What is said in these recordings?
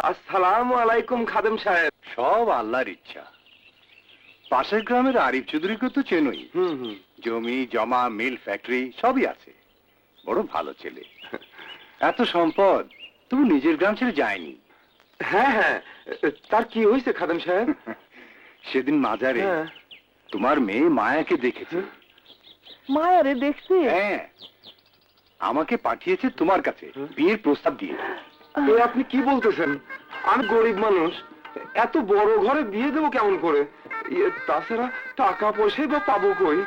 আসসালামু আলাইকুম খাদেম সাহেব। সব আল্লাহর ইচ্ছা। পাশের গ্রামের আরিফ চৌধুরীকে তো চেনই। জমি জমা মিল ফ্যাক্টরি সবই আছে, বড় ভালো ছেলে। এত সম্পদ তবু নিজের গ্রাম ছেড়ে যায়নি। হ্যাঁ হ্যাঁ, তার কি হয়েছে খাদেম সাহেব? সেদিন মাজারে তোমার মেয়ে মায়াকে দেখেছে। মায়ারে দেখতে? হ্যাঁ, আমাকে পাঠিয়েছে তোমার কাছে বিয়ের প্রস্তাব দিয়ে। আপনি কি বলতেছেন? আমি গরিব মানুষ, এত বড় ঘরে বিয়ে দেবো কেমন করে? তাছাড়া টাকা পয়সাই বা পাবো কই?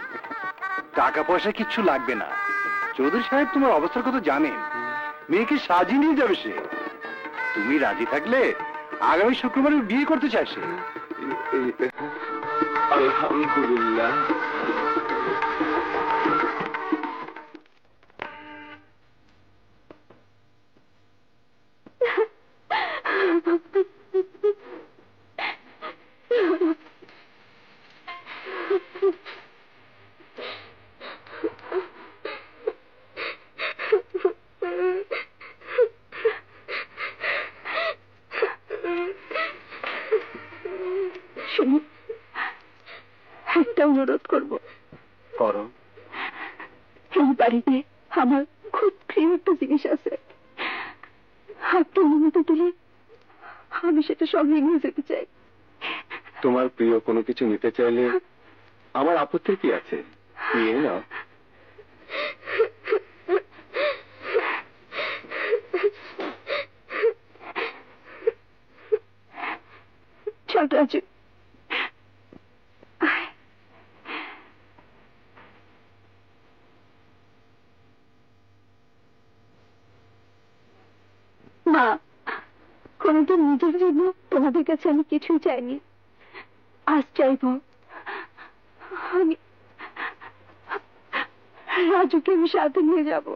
টাকা পয়সা কিচ্ছু লাগবে না। চৌধুরী সাহেব তোমার অবস্থার কথা জানেন, মেয়েকে সাজিয়ে নিয়ে যাবে সে। তুমি রাজি থাকলে আগামী শুক্রবারে বিয়ে করতে চায় সে। আলহামদুলিল্লাহ। একটা অনুরোধ করবো। করো। এই বাড়িতে আমার খুব প্রিয় একটা জিনিস আছে, আপনি অনুমতি দিলে আমি সেটা সঙ্গে নিয়ে যেতে চাই। তোমার প্রিয় কোনো কিছু নিতে চাইলে আমার আপত্তির কি আছে? নিয়ে নাও। চল রাজু। মা, কোনদিন নিজের জন্য তোমাদের কাছে আমি কিছুই চাইনি, আজ চাইব। আমি রাজুকে আমি সাথে নিয়ে যাব।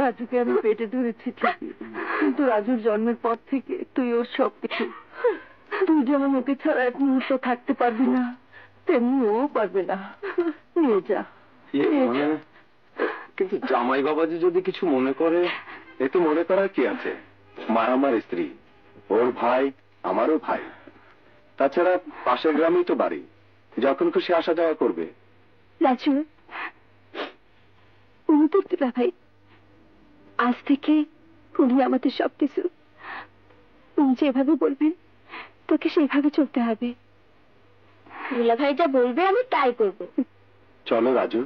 রাজুকে আমি পেটে ধরেছি ঠিকই, কিন্তু রাজুর জন্মের পর থেকে তুই ওর সবকিছু। তুই যেমন ওকে ছাড়া এক মুহূর্ত থাকতে পারবি না, তেমনি ও পারবে না। নিয়ে যা। কিন্তু জামাই বাবাজি যদি কিছু মনে করে? এ তো মনে করার কি আছে? মা আমার স্ত্রী, ওর ভাই আমারও ভাই। তাছাড়া পাশের গ্রামেই তো বাড়ি, যখন খুশি আসা যাওয়া করবে। রাজু, উনি তো দুলা ভাই, আজ থেকে উনি আমাদের সবকিছু। উনি যেভাবে বলবেন তোকে সেইভাবে চলতে হবে। দুলা ভাই যা বলবে আমি তাই করবো। চলো রাজু।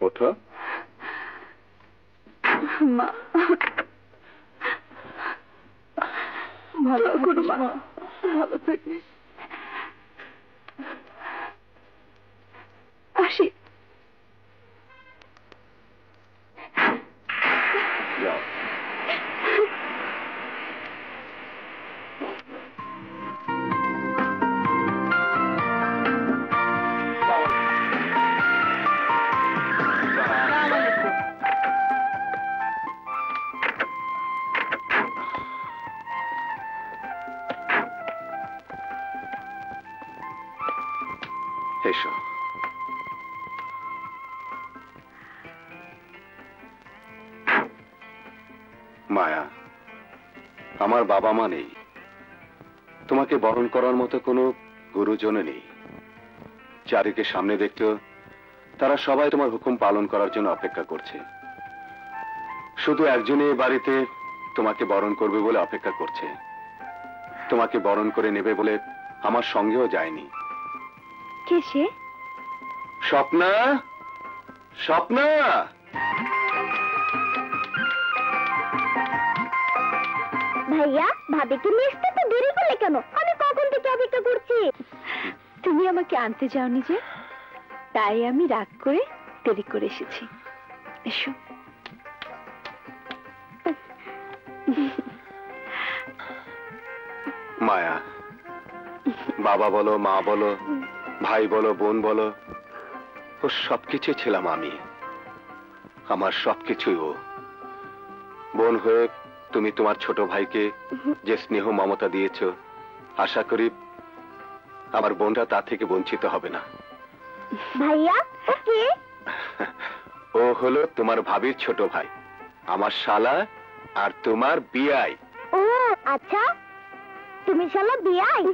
ওঠো। মা ভালো করো, মা ভালো থাকিস। আসি। যাও। এসো। মায়া, আমার বাবা মা নেই, তোমাকে বরণ করার মতো কোনো গুরুজন নেই। চারিকে সামনে দেখতো, তারা সবাই তোমার হুকুম পালন করার জন্য অপেক্ষা করছে। শুধু একজনই বাড়িতে তোমাকে বরণ করবে বলে অপেক্ষা করছে। তোমাকে বরণ করে নেবে বলে আমার সঙ্গেও যায়নি। কে সে? স্বপ্না, স্বপ্না। ভাইয়া, ভাবিকে নিয়ে আসতে তো দেরি করলে কেন? আমি কখন থেকে অপেক্ষা করছি। তুমি আমাকে আনতে যাওনি যে, তাই আমি রাগ করে দেরি করে এসেছি। এসো। মায়া, বাবা বলো, মা বলো, ভাই বলো, বোন বলো, ও সবকিছু ছিলাম আমি। আমার সবকিছুই ও। বোন হয়ে তুমি তোমার ছোট ভাইকে যে স্নেহ মমতা দিয়েছো, আশা করি আমার বোনটা তা থেকে বঞ্চিত হবে না। ভাইয়া ও কে? ও হলো তোমার ভাবির ছোট ভাই, আমার শালা আর তোমার বিয়াই। ও আচ্ছা, তুমি শালা বিয়াই?